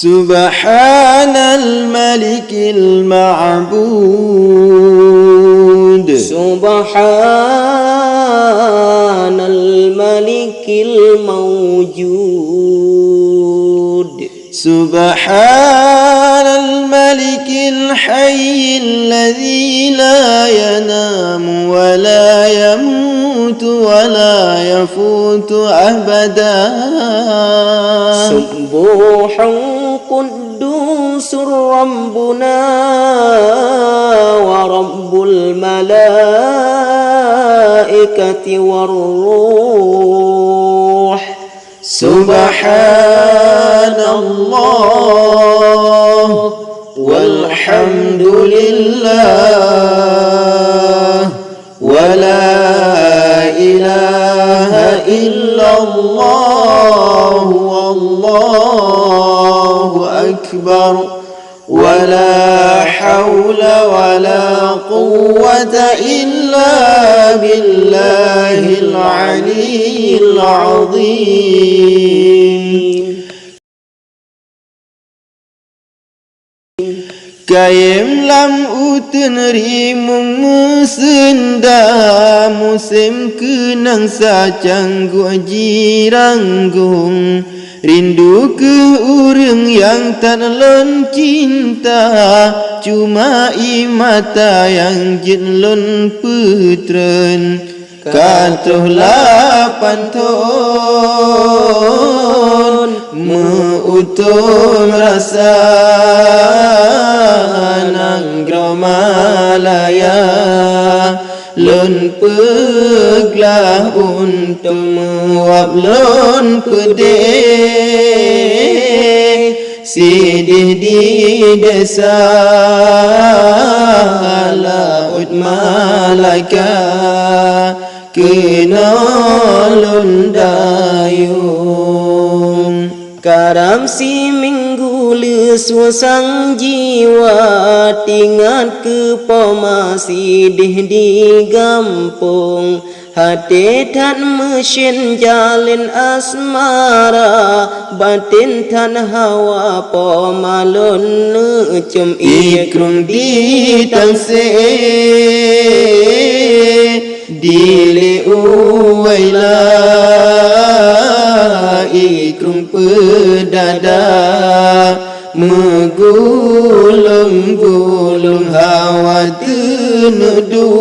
سبحان الملك المعبود سبحان الملك الموجود سبحان الملك الحي الذي لا ينام ولا يموت ولا يفوت أبدا سبوح قدوس ربنا ورب الملائكة والروح سبحان الله والحمد لله ولا إله إلا الله والله أكبر ولا حول ولا قوة إلا بالله العلي العظيم Kayem lam utenri musenda musim kenang sacanggu jiranggung rindu ke urang yang tak lon cinta cuma imata yang jinlon putren katuhlah pantun meutum rasa nanggromalaya lon peglah untuk muap lon pede sidih di desa laut Malaka kena lon dayung karam si minggu suasang jiwa tingat ke pemasidih di gampung hati tan mesin jalin asmara batin tan hawa pemalon necem ikrung di tangse dile uwaila ikrung pedada megulung-gulung hawa tenedu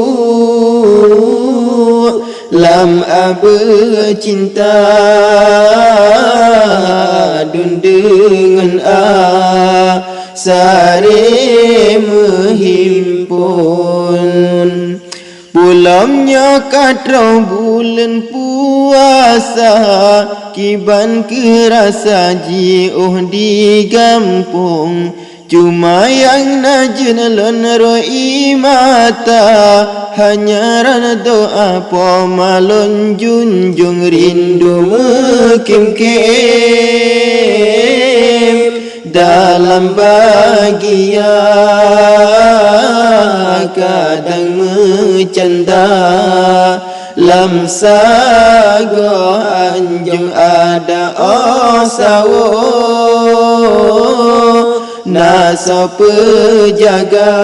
lam abe cinta dun dengan sare menghimpun bulamnya katrau bulan puasa kiban kerasa jiuh di gampung cuma yang najun lon roi mata hanya ran doa pomalon junjung rindu mekim-kim dalam bahagia kadang mencanda lam sago anjung ada osawo nasa pejaga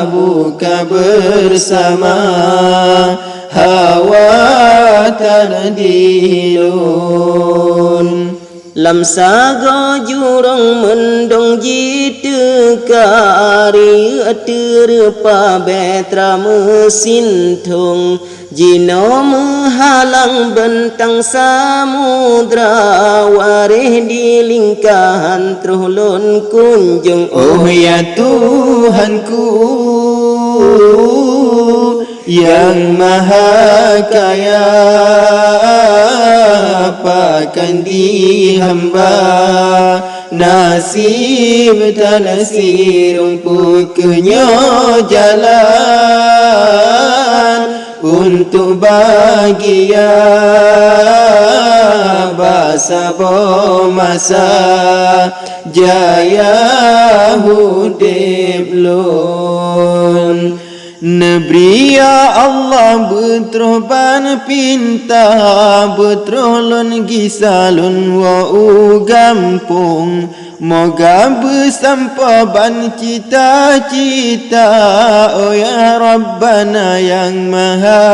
buka bersama hawa tardilun lam sago jurong mendong jitu kari terpa betra mesin thung jino menghalang bentang samudra warih di lingkahan truhlun kunjung oh ya Tuhanku yang maha kaya apakan dihamba nasib dan nasirung pukenya jalan untuk bahagia basa masa jaya hudib lun Nebri ya Allah betroban pinta betrolon gisalun wa gampung moga bersampa ban cita-cita oh ya Rabbana yang maha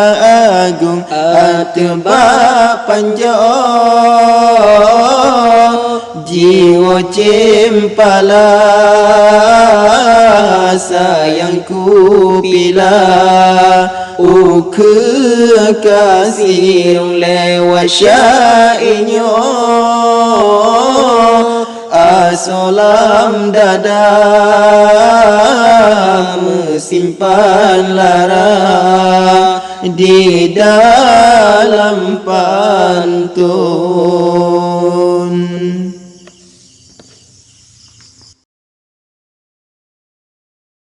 agung atba panjang jiwa cempala sayangku bila kekasih lewat syai'nya asolam dada mesimpan lara di dalam pantun.